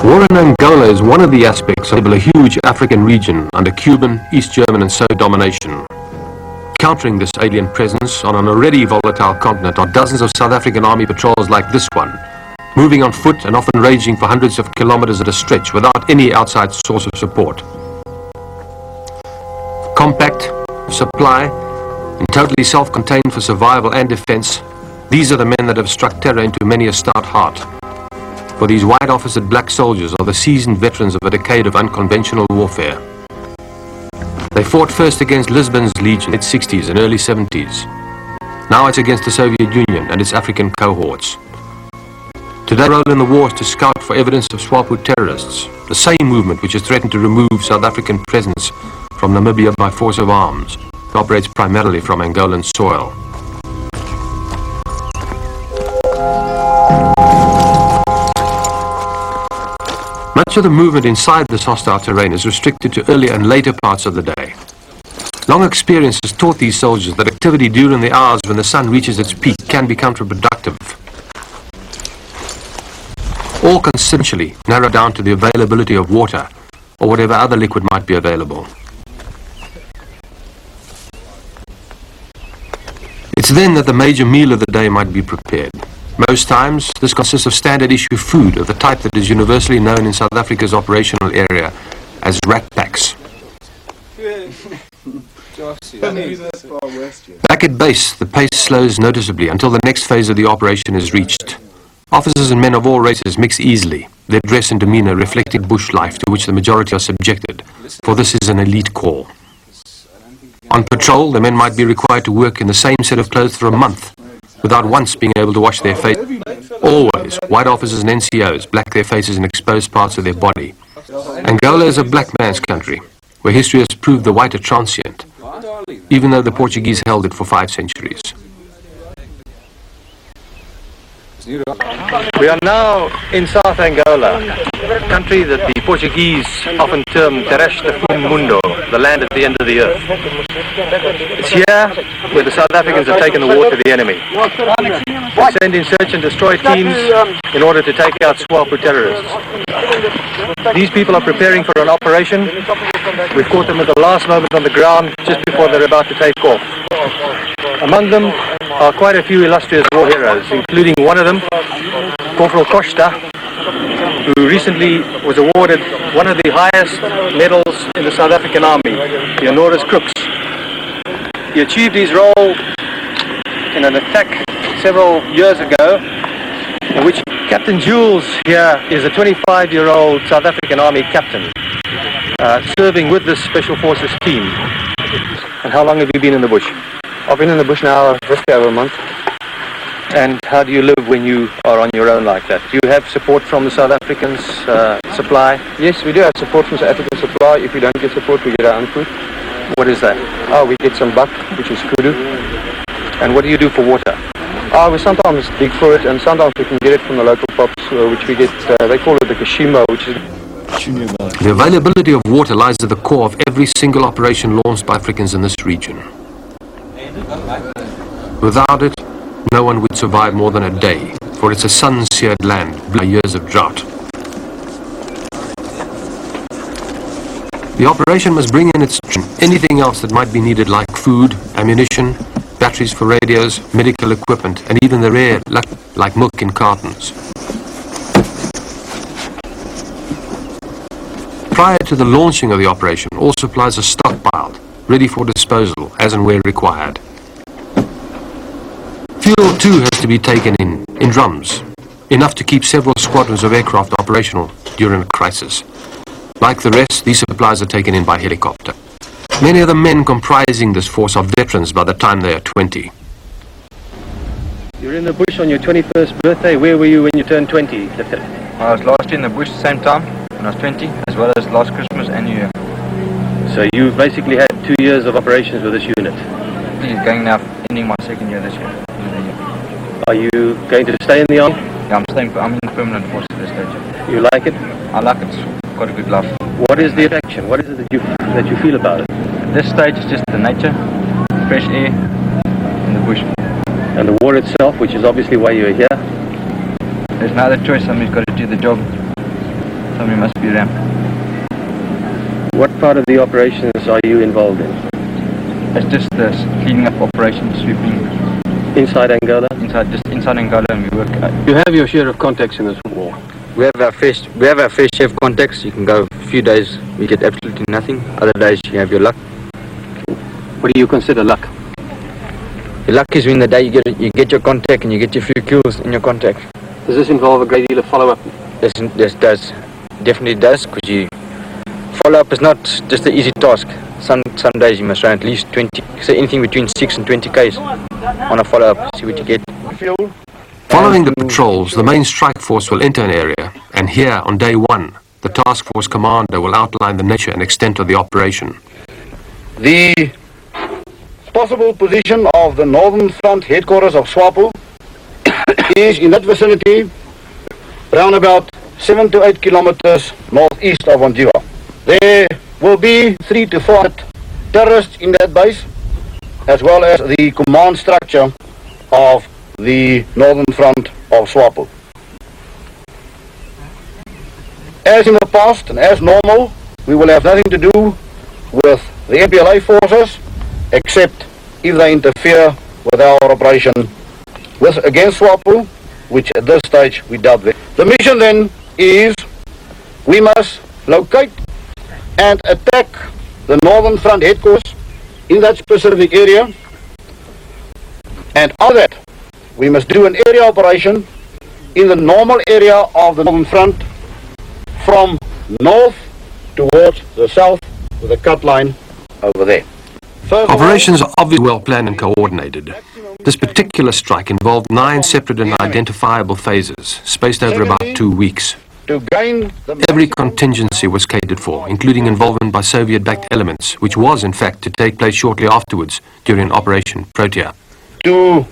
War in Angola is one of the aspects of a huge African region under Cuban, East German and Soviet domination. Countering this alien presence on an already volatile continent are dozens of South African Army patrols like this one, moving on foot and often ranging for hundreds of kilometers at a stretch without any outside source of support. Compact, supply, and totally self-contained for survival and defense, these are the men that have struck terror into many a stout heart. For these white-officered black soldiers are the seasoned veterans of a decade of unconventional warfare. They fought first against Lisbon's Legion in the 60s and early 70s. Now it's against the Soviet Union and its African cohorts. Today, their role in the war is to scout for evidence of Swapo terrorists, the same movement which has threatened to remove South African presence from Namibia by force of arms. It operates primarily from Angolan soil. Much of the movement inside this hostile terrain is restricted to earlier and later parts of the day. Long experience has taught these soldiers that activity during the hours when the sun reaches its peak can be counterproductive. All consensually narrow down to the availability of water or whatever other liquid might be available. It's then that the major meal of the day might be prepared. Most times, this consists of standard issue food of the type that is universally known in South Africa's operational area as rat packs. Back at base, the pace slows noticeably until the next phase of the operation is reached. Officers and men of all races mix easily, their dress and demeanor reflecting bush life to which the majority are subjected, for this is an elite corps. On patrol, the men might be required to work in the same set of clothes for a month, without once being able to wash their face. Always, white officers and NCOs black their faces and expose parts of their body. Angola is a black man's country, where history has proved the white are transient, even though the Portuguese held it for 5 centuries. We are now in South Angola, a country that the Portuguese often term Terras do Mundo, the land at the end of the earth. It's here where the South Africans have taken the war to the enemy. They send in search and destroy teams in order to take out Swapo terrorists. These people are preparing for an operation. We've caught them at the last moment on the ground, just before they're about to take off. Among them are quite a few illustrious war heroes, including one of them, Corporal Costa, who recently was awarded one of the highest medals in the South African Army, the Honoris Crux. He achieved his role in an attack several years ago, in which Captain Jules here is a 25-year-old South African Army captain, serving with this Special Forces team. And how long have you been in the bush? I've been in the bush now just over a month. And how do you live when you are on your own like that? Do you have support from the South Africans, supply? Yes, we do have support from South African supply. If we don't get support, we get our own food. What is that? Oh, we get some buck, which is kudu. And what do you do for water? We sometimes dig for it, and sometimes we can get it from the local pops, which we get, they call it the kashimo, which is... The availability of water lies at the core of every single operation launched by Africans in this region. Without it, no one would survive more than a day, for it's a sun-seared land by years of drought. The operation must bring in its anything else that might be needed, like food, ammunition, batteries for radios, medical equipment, and even the rare, like milk in cartons. Prior to the launching of the operation, all supplies are stockpiled, ready for disposal as and where required. Fuel too has to be taken in drums, enough to keep several squadrons of aircraft operational during a crisis. Like the rest, these supplies are taken in by helicopter. Many of the men comprising this force are veterans by the time they are 20. You're in the bush on your 21st birthday. Where were you when you turned 20? I was last year in the bush the same time, when I was 20, as well as last Christmas and New Year. So you've basically had 2 years of operations with this unit. He's going now, ending my 2nd year this year. Are you going to stay in the army? Yeah, I'm in permanent force at this stage. You like it? I like it, it's quite a good life. What is the attraction? What is it that you feel about it? At this stage it's just the nature, fresh air, and the bush. And the war itself, which is obviously why you're here? There's no other choice, somebody's got to do the job. so we must be ramped. What part of the operations are you involved in? It's just this cleaning up operation, sweeping Inside Angola? inside Angola, and we work. You have your share of contacts in this war. We have our fair share of contacts. You can go a few days, we get absolutely nothing. Other days, you have your luck. What do you consider luck? Your luck is when the day you get your contact and you get your few kills in your contact. Does this involve a great deal of follow-up? This definitely does, because you follow-up is not just an easy task. Some days you must run at least 20, say anything between 6 and 20 Ks on a follow-up, see what you get. Following the patrols, the main strike force will enter an area, and here on day one, the task force commander will outline the nature and extent of the operation. The possible position of the Northern Front headquarters of SWAPO is in that vicinity, around about 7 to 8 kilometers northeast of Onthou. There will be 3 to 4 terrorists in that base, as well as the command structure of the Northern Front of SWAPO. As in the past and as normal, we will have nothing to do with the MPLA forces, except if they interfere with our operation against SWAPO, which at this stage we doubt very. The mission then is we must locate and attack the Northern Front headquarters in that specific area, and on that we must do an area operation in the normal area of the Northern Front from north towards the south with a cut line over there. Operations are obviously well planned and coordinated. This particular strike involved 9 separate and identifiable phases, spaced over about 2 weeks. To gain the Every contingency was catered for, including involvement by Soviet-backed elements, which was in fact to take place shortly afterwards during Operation Protea. to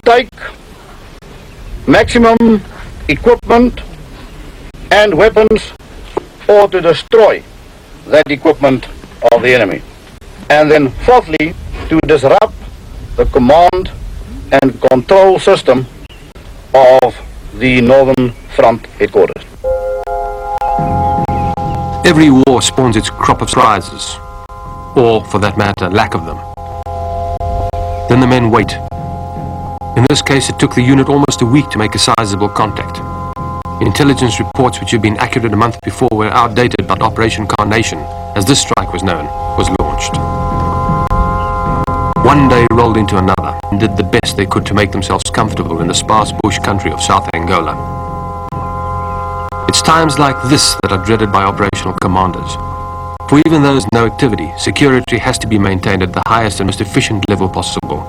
take maximum equipment and weapons, or to destroy that equipment of the enemy. And then fourthly, to disrupt the command and control system of the Northern Front headquarters. Every war spawns its crop of surprises, or, for that matter, lack of them. Then the men wait. In this case, it took the unit almost a week to make a sizable contact. Intelligence reports which had been accurate a month before were outdated, but Operation Carnation, as this strike was known, was launched. One day rolled into another and did the best they could to make themselves comfortable in the sparse bush country of South Angola. It's times like this that are dreaded by operational commanders. For even though there's no activity, security has to be maintained at the highest and most efficient level possible.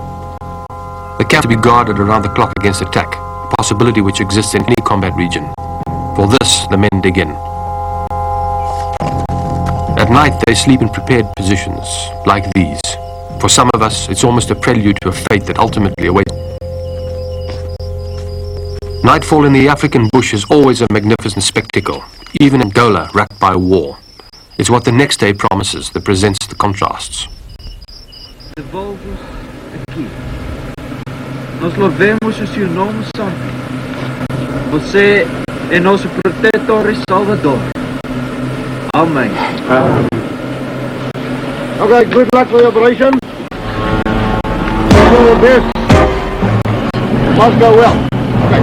The camp to be guarded around the clock against attack, a possibility which exists in any combat region. For this, the men dig in. At night, they sleep in prepared positions, like these. For some of us, it's almost a prelude to a fate that ultimately awaits. Nightfall in the African bush is always a magnificent spectacle, even in Angola racked by war. It's what the next day promises that presents the contrasts. Devolve-os aqui. Nós louvemos o seu nome santo. Você é nosso protetor e salvador. Amém. Okay, good luck for the operation. Do your best. It must go well. Okay.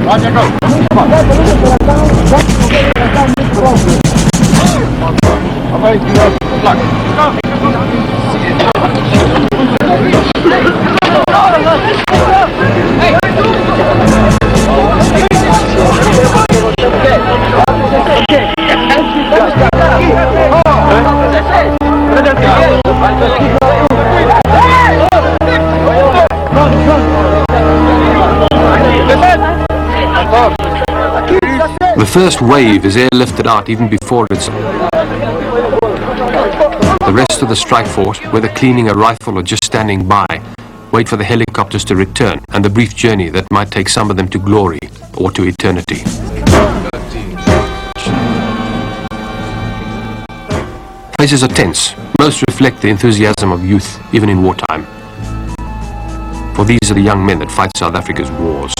Right, you go. Come on. Okay, good luck. The first wave is airlifted out even before it's... The rest of the strike force, whether cleaning a rifle or just standing by, wait for the helicopters to return and the brief journey that might take some of them to glory or to eternity. Faces are tense. Most reflect the enthusiasm of youth, even in wartime. For these are the young men that fight South Africa's wars.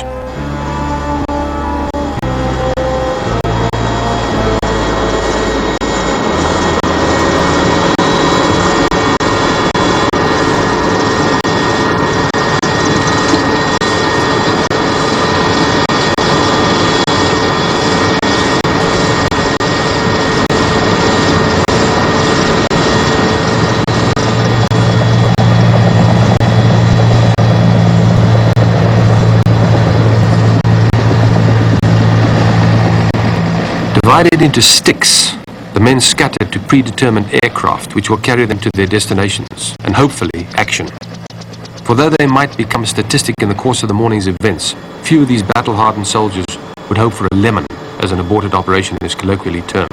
Divided into sticks, the men scattered to predetermined aircraft which will carry them to their destinations, and hopefully action. For though they might become a statistic in the course of the morning's events, few of these battle-hardened soldiers would hope for a lemon, as an aborted operation is colloquially termed.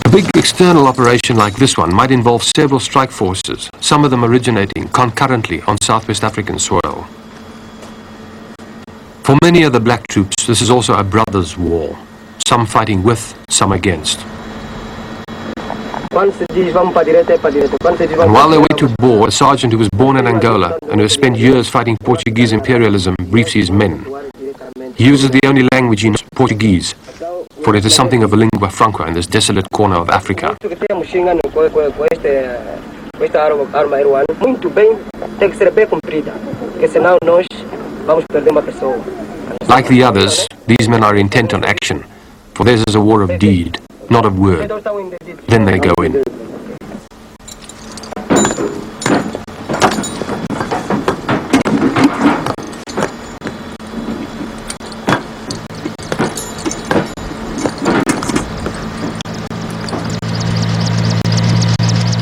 A big external operation like this one might involve several strike forces, some of them originating concurrently on Southwest African soil. For many of the black troops, this is also a brothers' war, some fighting with, some against. And while they wait to board, a sergeant who was born in Angola and who has spent years fighting Portuguese imperialism briefs his men. He uses the only language he knows, Portuguese, for it is something of a lingua franca in this desolate corner of Africa. Like the others, these men are intent on action, for theirs is a war of deed, not of word. Then they go in.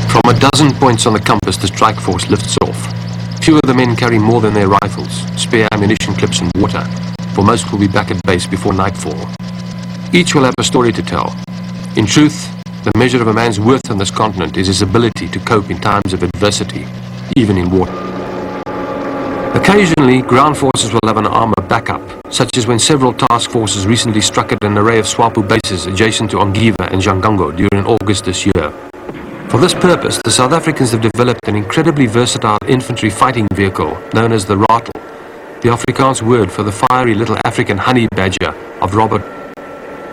From a dozen points on the compass, the strike force lifts off. Few of the men carry more than their rifles, spare ammunition clips and water, for most will be back at base before nightfall. Each will have a story to tell. In truth, the measure of a man's worth on this continent is his ability to cope in times of adversity, even in war. Occasionally, ground forces will have an armor backup, such as when several task forces recently struck at an array of SWAPO bases adjacent to Ongiva and Jangango during August this year. For this purpose, the South Africans have developed an incredibly versatile infantry fighting vehicle known as the rattle, the Afrikaans word for the fiery little African honey badger of Robert.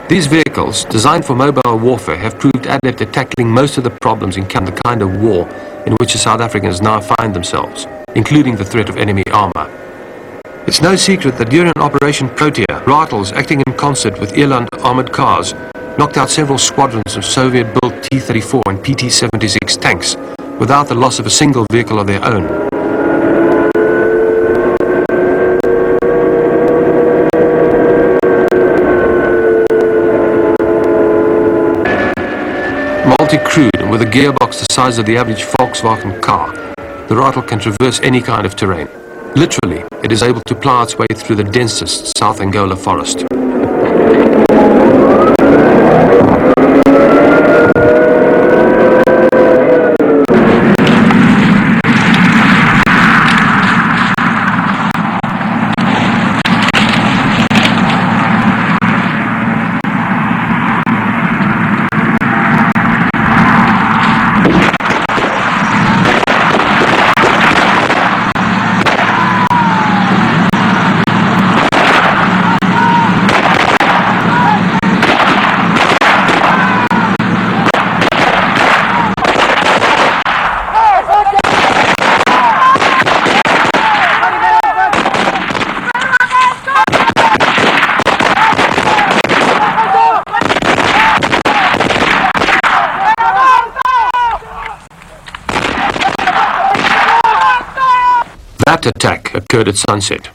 These vehicles, designed for mobile warfare, have proved adept at tackling most of the problems in the kind of war in which the South Africans now find themselves, including the threat of enemy armor. It's no secret that during Operation Protea, rattles acting in concert with Eland armored cars knocked out several squadrons of Soviet-built T-34 and PT-76 tanks without the loss of a single vehicle of their own. Multi-crewed and with a gearbox the size of the average Volkswagen car, the rattle can traverse any kind of terrain. Literally, it is able to plow its way through the densest South Angola forest. That attack occurred at sunset.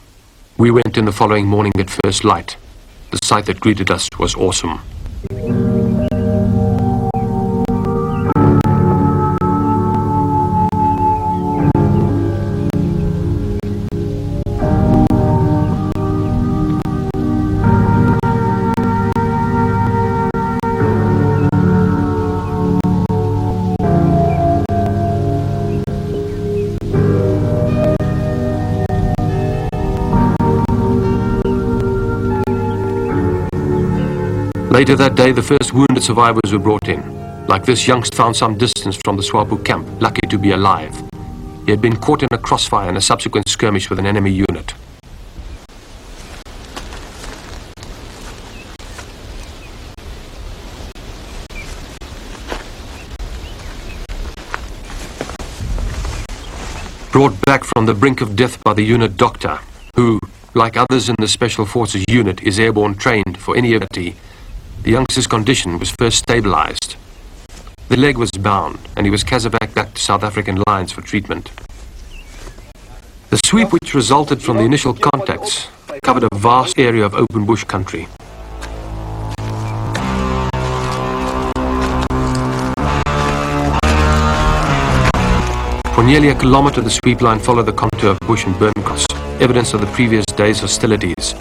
We went in the following morning at first light. The sight that greeted us was awesome. Later that day, the first wounded survivors were brought in. Like this youngster found some distance from the SWAPO camp, lucky to be alive. He had been caught in a crossfire and a subsequent skirmish with an enemy unit. Brought back from the brink of death by the unit doctor, who, like others in the Special Forces unit, is airborne trained for any activity, the youngster's condition was first stabilized. The leg was bound, and he was casevaced back to South African lines for treatment. The sweep which resulted from the initial contacts covered a vast area of open bush country. For nearly a kilometre, the sweep line followed the contour of bush and burn cross, evidence of the previous day's hostilities.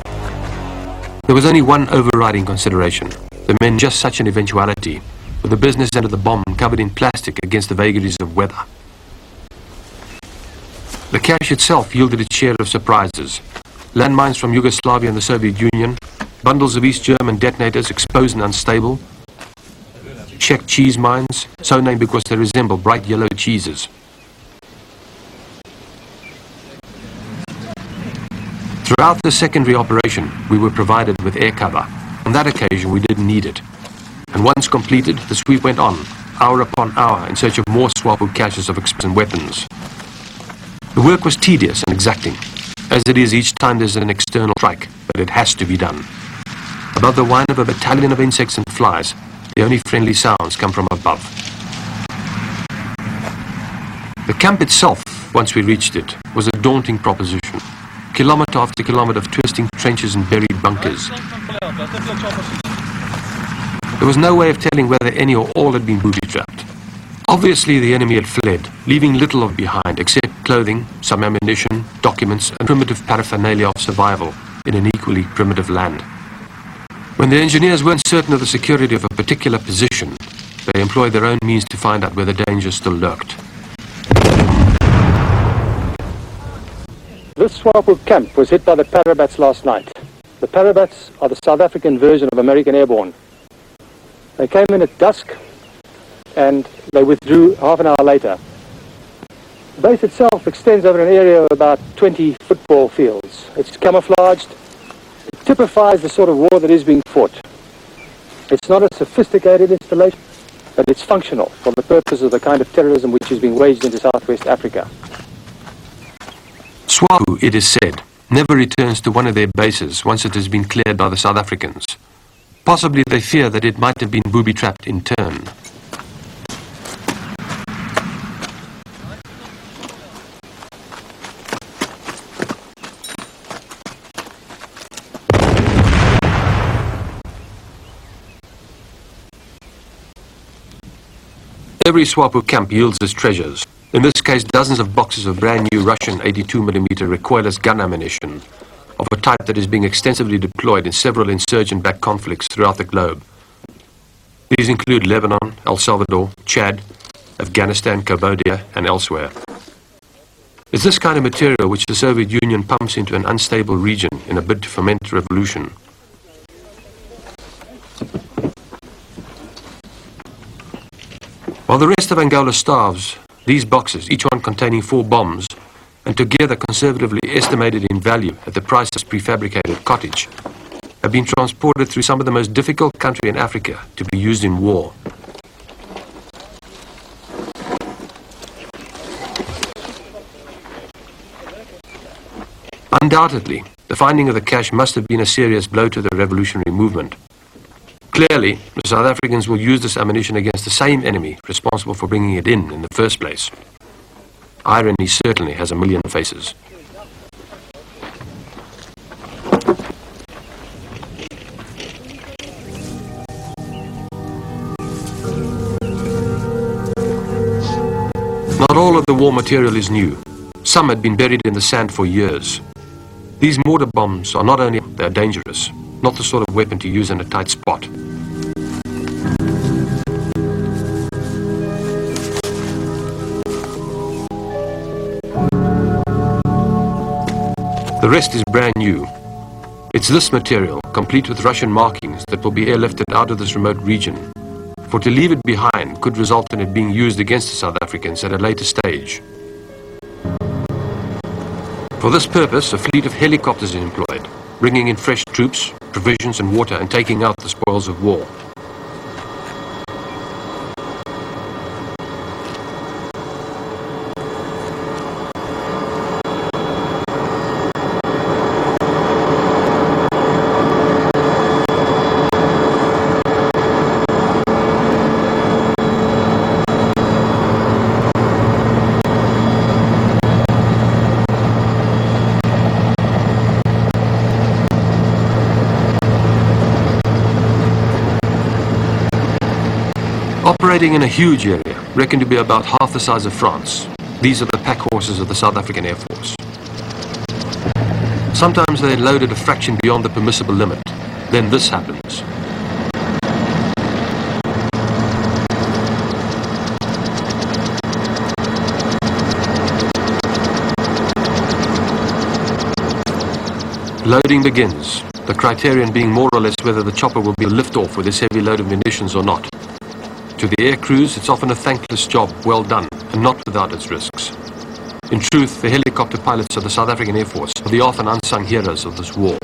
There was only one overriding consideration: the men just such an eventuality, with the business end of the bomb covered in plastic against the vagaries of weather. The cache itself yielded its share of surprises. Landmines from Yugoslavia and the Soviet Union, bundles of East German detonators exposed and unstable, Czech cheese mines, so named because they resemble bright yellow cheeses. Throughout the secondary operation, we were provided with air cover. On that occasion, we didn't need it. And once completed, the sweep went on, hour upon hour, in search of more Swapo caches of explosives and weapons. The work was tedious and exacting, as it is each time there's an external strike, but it has to be done. Above the whine of a battalion of insects and flies, the only friendly sounds come from above. The camp itself, once we reached it, was a daunting proposition. Kilometre after kilometre of twisting trenches and buried bunkers. There was no way of telling whether any or all had been booby-trapped. Obviously the enemy had fled, leaving little of behind except clothing, some ammunition, documents and primitive paraphernalia of survival in an equally primitive land. When the engineers weren't certain of the security of a particular position, they employed their own means to find out where the danger still lurked. This Swapo camp was hit by the Parabats last night. The Parabats are the South African version of American Airborne. They came in at dusk and they withdrew half an hour later. The base itself extends over an area of about 20 football fields. It's camouflaged. It typifies the sort of war that is being fought. It's not a sophisticated installation, but it's functional for the purpose of the kind of terrorism which is being waged into Southwest Africa. Swapo, it is said, never returns to one of their bases once it has been cleared by the South Africans. Possibly they fear that it might have been booby-trapped in turn. Every Swapo camp yields its treasures. In this case, dozens of boxes of brand new Russian 82mm recoilless gun ammunition of a type that is being extensively deployed in several insurgent-backed conflicts throughout the globe. These include Lebanon, El Salvador, Chad, Afghanistan, Cambodia, and elsewhere. It's this kind of material which the Soviet Union pumps into an unstable region in a bid to foment revolution. While the rest of Angola starves, these boxes, each one containing 4 bombs, and together conservatively estimated in value at the price of prefabricated cottage, have been transported through some of the most difficult country in Africa to be used in war. Undoubtedly, the finding of the cache must have been a serious blow to the revolutionary movement. Clearly, the South Africans will use this ammunition against the same enemy responsible for bringing it in the first place. Irony certainly has a million faces. Not all of the war material is new. Some had been buried in the sand for years. These mortar bombs are not only they're dangerous, not the sort of weapon to use in a tight spot. The rest is brand new. It's this material, complete with Russian markings, that will be airlifted out of this remote region. For to leave it behind could result in it being used against the South Africans at a later stage. For this purpose, a fleet of helicopters is employed, bringing in fresh troops, provisions and water and taking out the spoils of war. Operating in a huge area, reckoned to be about half the size of France, these are the pack horses of the South African Air Force. Sometimes they're loaded a fraction beyond the permissible limit. Then this happens. Loading begins, the criterion being more or less whether the chopper will be a lift-off with this heavy load of munitions or not. To the air crews, it's often a thankless job, well done, and not without its risks. In truth, the helicopter pilots of the South African Air Force are the often unsung heroes of this war.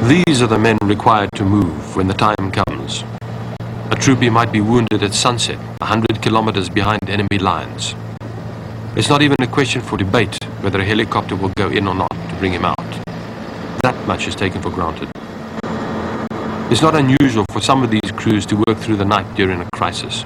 These are the men required to move when the time comes. A troopie might be wounded at sunset, 100 kilometers behind enemy lines. It's not even a question for debate whether a helicopter will go in or not to bring him out. That much is taken for granted. It's not unusual for some of these crews to work through the night during a crisis.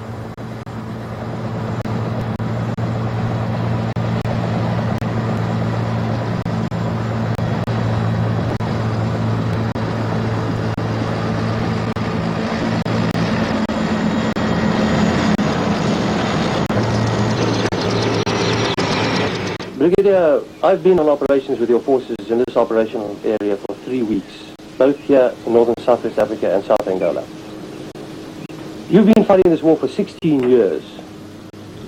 Brigadier, I've been on operations with your forces in this operational area for 3 weeks, both here in northern Southwest Africa and South Angola. You've been fighting this war for 16 years.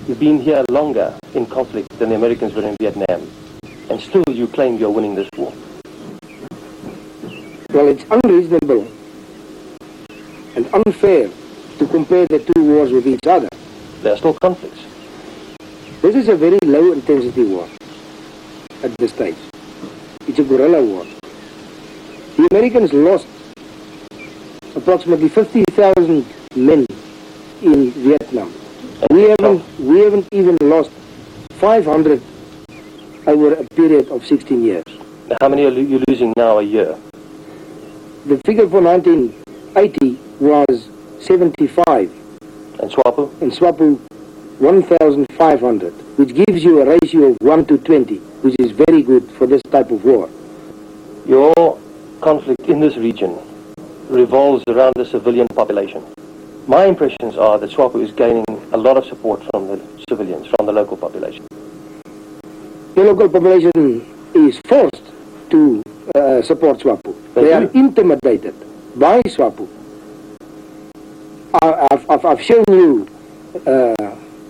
You've been here longer in conflict than the Americans were in Vietnam, and still you claim you're winning this war. Well, it's unreasonable and unfair to compare the two wars with each other. There are still conflicts. This is a very low intensity war at this stage. It's a guerrilla war. The Americans lost approximately 50,000 men in Vietnam. We haven't even lost 500 over a period of 16 years. How many are you losing now a year? The figure for 1980 was 75. And SWAPO? In SWAPO, 1,500, which gives you a ratio of 1 to 20, which is very good for this type of war. Your conflict in this region revolves around the civilian population. My impressions are that SWAPO is gaining a lot of support from the civilians, from the local population. The local population is forced to support SWAPO. They are intimidated by SWAPO. I've shown you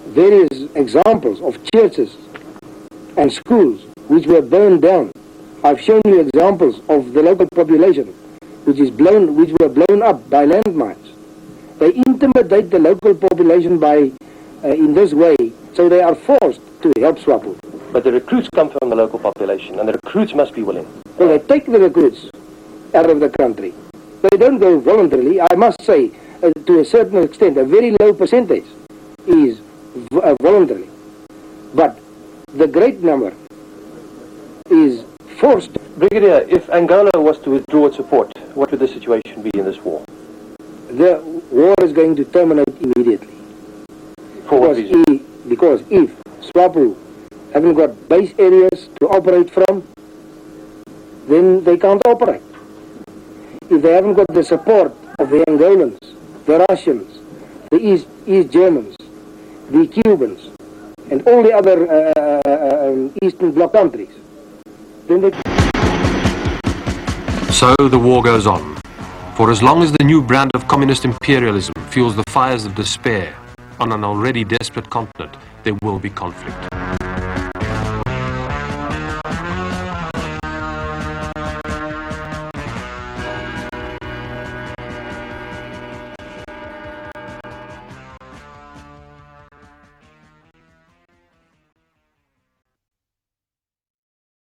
various examples of churches and schools which were burned down. I've shown you examples of the local population which were blown up by landmines. They intimidate the local population by in this way, so they are forced to help SWAPO. But the recruits come from the local population, and the recruits must be willing. Well, they take the recruits out of the country. They don't go voluntarily. I must say, to a certain extent, a very low percentage is voluntary. But the great number is forced. Brigadier, if Angola was to withdraw its support, what would the situation be in this war? The war is going to terminate immediately. For what reason? Because if SWAPO haven't got base areas to operate from, then they can't operate. If they haven't got the support of the Angolans, the Russians, the East Germans, the Cubans, and all the other Eastern Bloc countries, then they... So the war goes on. For as long as the new brand of communist imperialism fuels the fires of despair on an already desperate continent, there will be conflict.